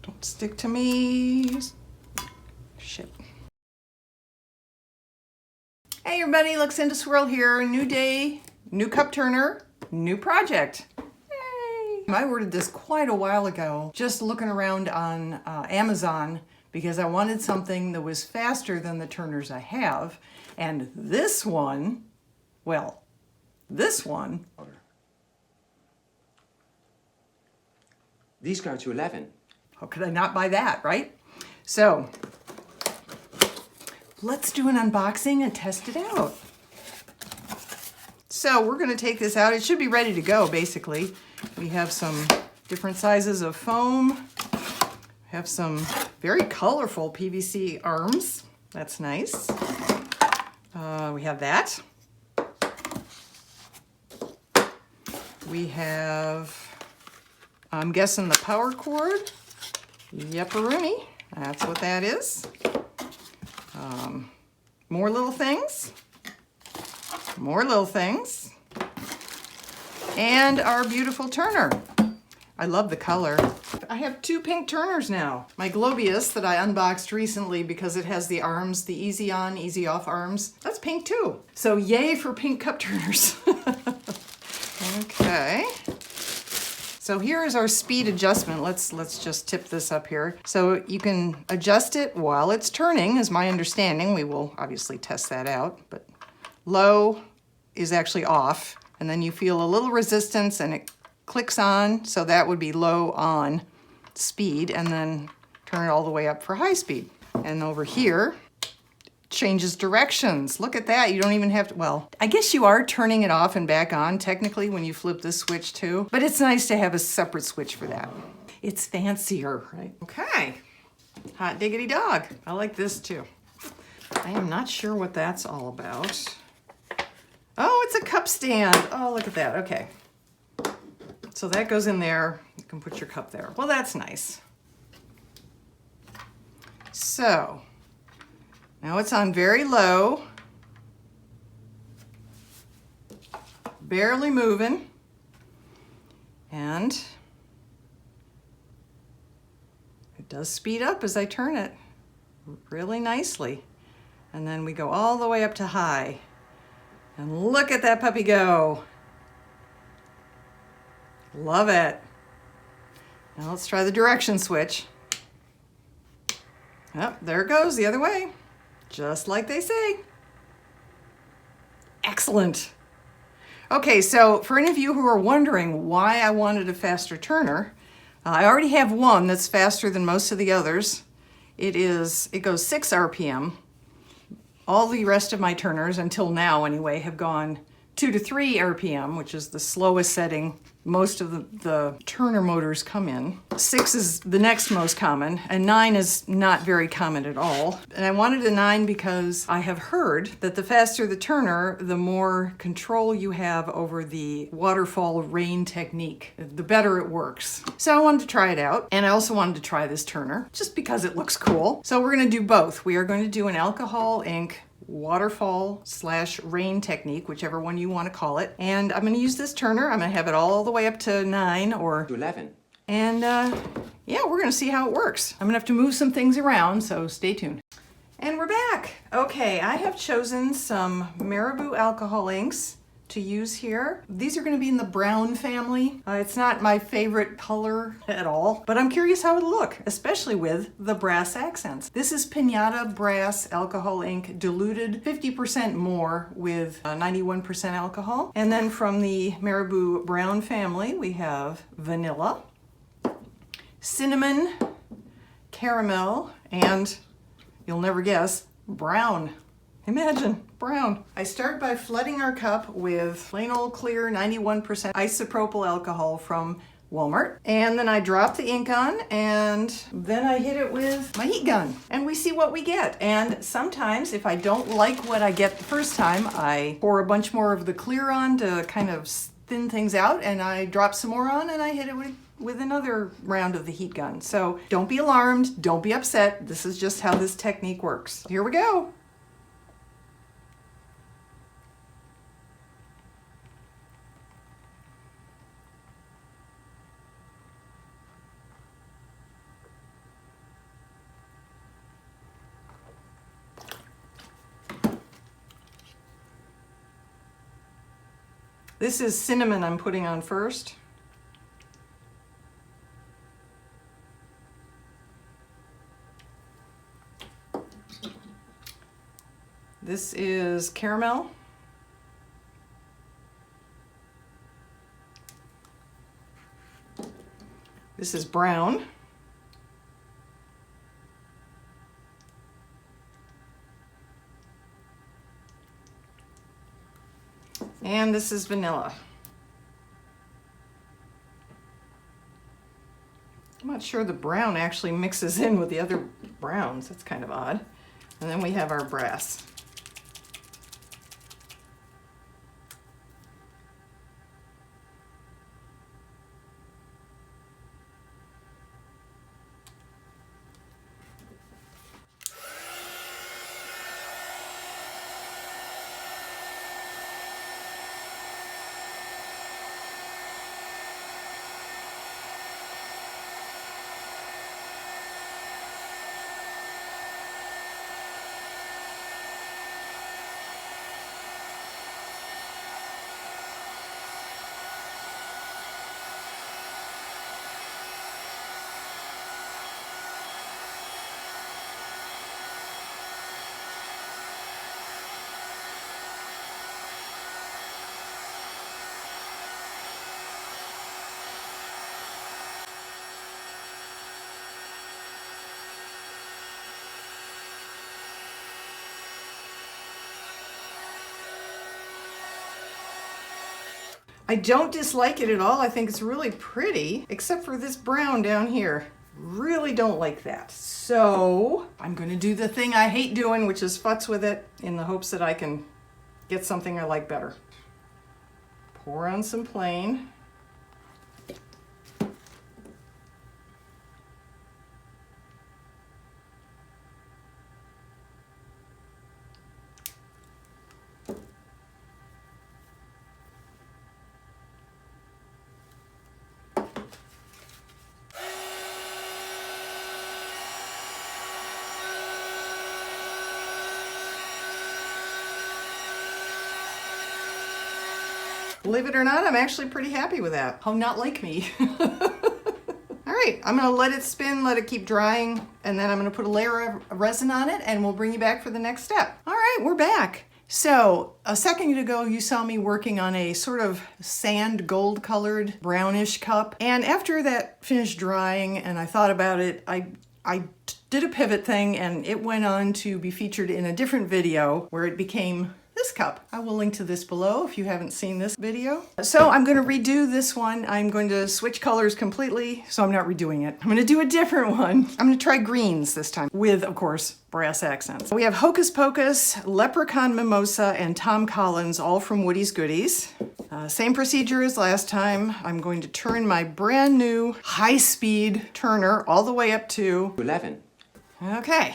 Don't stick to me. Shit. Hey everybody, Luxinda Swirl here. New day, new cup turner, new project. Yay! I ordered this quite a while ago, just looking around on Amazon because I wanted something that was faster than the turners I have. And this one, well, this one. These go to 11. How could I not buy that, right? So, let's do an unboxing and test it out. So we're going to take this out. It should be ready to go, basically. We have some different sizes of foam. We have some very colorful PVC arms. That's nice. We have that. We have, I'm guessing, the power cord. Yepperoonie. That's what that is. More little things. More little things. And our beautiful turner. I love the color. I have two pink turners now. My Globius that I unboxed recently because it has the arms, the easy on, easy off arms. That's pink too. So yay for pink cup turners. Okay. So here is our speed adjustment. Let's just tip this up here. So you can adjust it while it's turning, is my understanding. We will obviously test that out, but low is actually off. And then you feel a little resistance and it clicks on. So that would be low on speed, and then turn it all the way up for high speed. And over here, changes directions. Look at that. You don't even have to, well, I guess you are turning it off and back on technically when you flip this switch too, but it's nice to have a separate switch for that. It's fancier, right? Okay. Hot diggity dog. I like this too. I am not sure what that's all about. Oh, it's a cup stand. Oh, look at that. Okay. So that goes in there. You can put your cup there. Well, that's nice. So, now it's on very low, barely moving, and it does speed up as I turn it really nicely. And then we go all the way up to high. And look at that puppy go. Love it. Now let's try the direction switch. Yep, there it goes the other way. Just like they say. Excellent. Okay, so for any of you who are wondering why I wanted a faster turner, I already have one that's faster than most of the others. It goes 6 RPM. All the rest of my turners, until now anyway, have gone 2 to 3 RPM, which is the slowest setting most of the turner motors come in. 6 is the next most common, and 9 is not very common at all. And I wanted a 9 because I have heard that the faster the turner, the more control you have over the waterfall rain technique, the better it works. So I wanted to try it out, and I also wanted to try this turner just because it looks cool. So we're going to do both. We are going to do an alcohol ink waterfall / rain technique, whichever one you want to call it. And I'm going to use this turner. I'm going to have it all the way up to 9 or 11. And yeah, we're going to see how it works. I'm going to have to move some things around, so stay tuned. And we're back. Okay, I have chosen some Marabou alcohol inks to use here. These are going to be in the brown family. It's not my favorite color at all, but I'm curious how it'll look, especially with the brass accents. This is Pinata Brass Alcohol Ink, diluted 50% more with 91% alcohol. And then from the Marabou brown family, we have vanilla, cinnamon, caramel, and you'll never guess, brown. Imagine, brown. I start by flooding our cup with plain old clear 91% isopropyl alcohol from Walmart. And then I drop the ink on, and then I hit it with my heat gun. And we see what we get. And sometimes, if I don't like what I get the first time, I pour a bunch more of the clear on to kind of thin things out, and I drop some more on, and I hit it with another round of the heat gun. So don't be alarmed, don't be upset. This is just how this technique works. Here we go. This is cinnamon I'm putting on first. This is caramel. This is brown. And this is vanilla. I'm not sure the brown actually mixes in with the other browns. That's kind of odd. And then we have our brass. I don't dislike it at all. I think it's really pretty, except for this brown down here. Really don't like that. So I'm going to do the thing I hate doing, which is futz with it in the hopes that I can get something I like better. Pour on some plain. Believe it or not, I'm actually pretty happy with that. How not like me. All right, I'm gonna let it spin, let it keep drying, and then I'm gonna put a layer of resin on it and we'll bring you back for the next step. All right, we're back. So a second ago, you saw me working on a sort of sand gold colored brownish cup. And after that finished drying and I thought about it, I did a pivot thing and it went on to be featured in a different video where it became this cup. I will link to this below if you haven't seen this video. So I'm going to redo this one. I'm going to switch colors completely, so I'm not redoing it. I'm going to do a different one. I'm going to try greens this time with, of course, brass accents. We have Hocus Pocus, Leprechaun Mimosa, and Tom Collins, all from Woody's Goodies. Same procedure as last time. I'm going to turn my brand new high-speed turner all the way up to 11. Okay.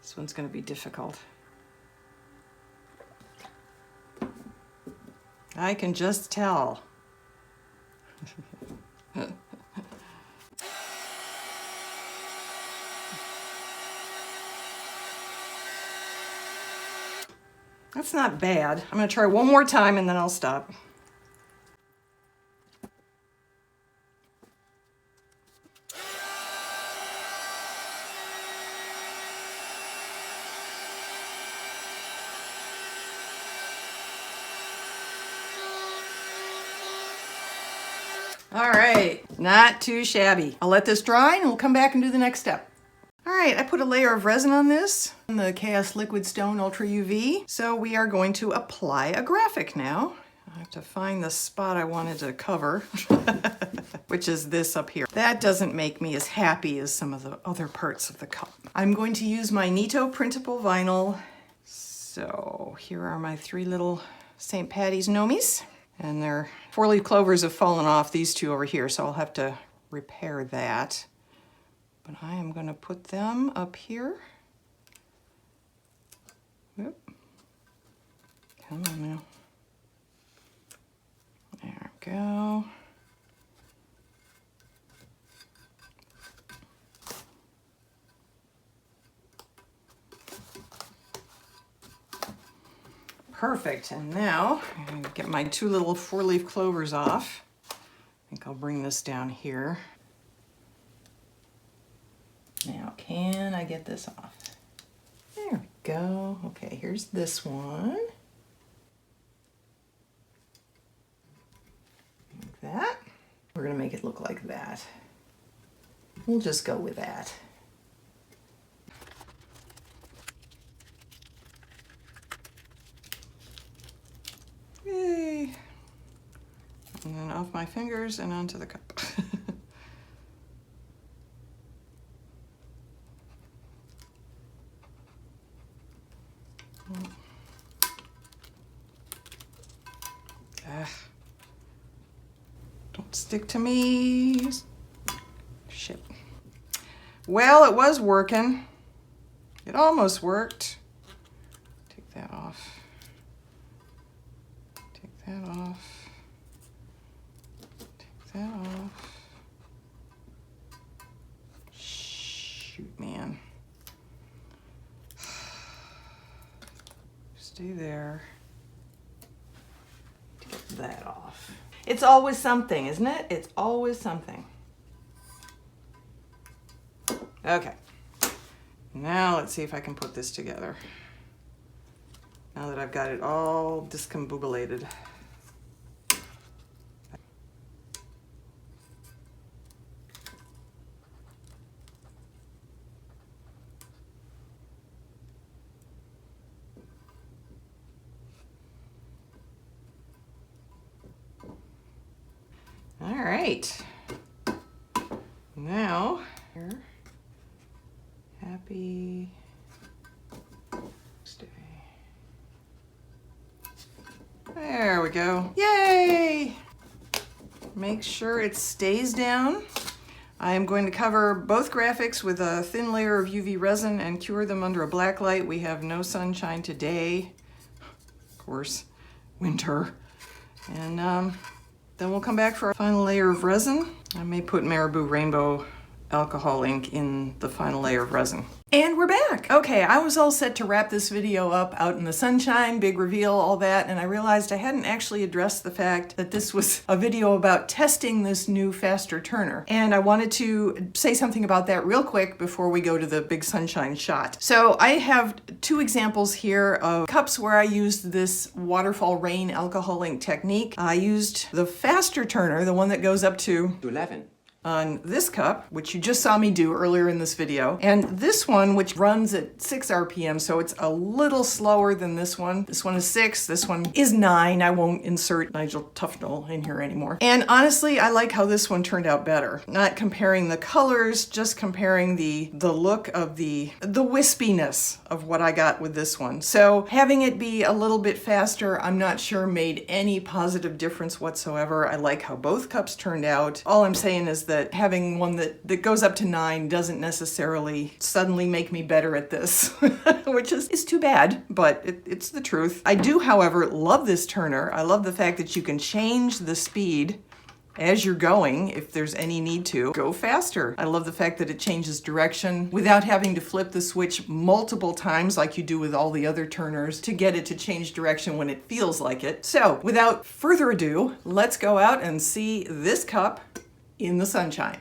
This one's going to be difficult. I can just tell. That's not bad. I'm going to try one more time and then I'll stop. All right, not too shabby. I'll let this dry and we'll come back and do the next step. All right, I put a layer of resin on this, the Chaos Liquid Stone Ultra UV. So we are going to apply a graphic now. I have to find the spot I wanted to cover, which is this up here. That doesn't make me as happy as some of the other parts of the cup. I'm going to use my Nito printable vinyl. So here are my 3 little St. Patty's Nomies. And their 4-leaf clovers have fallen off, these 2 over here, so I'll have to repair that. But I am going to put them up here. Whoop. Come on now. There we go. Perfect, and now I'm going to get my 2 little 4-leaf clovers off. I think I'll bring this down here. Now, can I get this off? There we go. Okay, here's this one. Like that. We're going to make it look like that. We'll just go with that. Yay! And then off my fingers and onto the cup. Don't stick to me. Shit. Well, it was working. It almost worked. Take that off. Take that off. Take that off. Shoot, man. Stay there. Get that off. It's always something, isn't it? It's always something. Okay. Now let's see if I can put this together. Now that I've got it all discombobulated. All right. Now, here. Happy stay. There we go. Yay! Make sure it stays down. I am going to cover both graphics with a thin layer of UV resin and cure them under a black light. We have no sunshine today. Of course, winter. And then we'll come back for a final layer of resin. I may put Marabou Rainbow alcohol ink in the final layer of resin. And we're back. Okay, I was all set to wrap this video up out in the sunshine, big reveal, all that, and I realized I hadn't actually addressed the fact that this was a video about testing this new faster turner. And I wanted to say something about that real quick before we go to the big sunshine shot. So I have 2 examples here of cups where I used this Waterfall Rain alcohol ink technique. I used the faster turner, the one that goes up to 11. on this cup, which you just saw me do earlier in this video, and this one, which runs at 6 RPM, so it's a little slower than this one. This one is 6, this one is 9. I won't insert Nigel Tufnell in here anymore. And honestly, I like how this one turned out better. Not comparing the colors, just comparing the look of the wispiness of what I got with this one. So having it be a little bit faster, I'm not sure made any positive difference whatsoever. I like how both cups turned out. All I'm saying is that having one that goes up to 9 doesn't necessarily suddenly make me better at this, which is too bad, but it's the truth. I do, however, love this turner. I love the fact that you can change the speed as you're going, if there's any need to, go faster. I love the fact that it changes direction without having to flip the switch multiple times like you do with all the other turners to get it to change direction when it feels like it. So without further ado, let's go out and see this cup in the sunshine.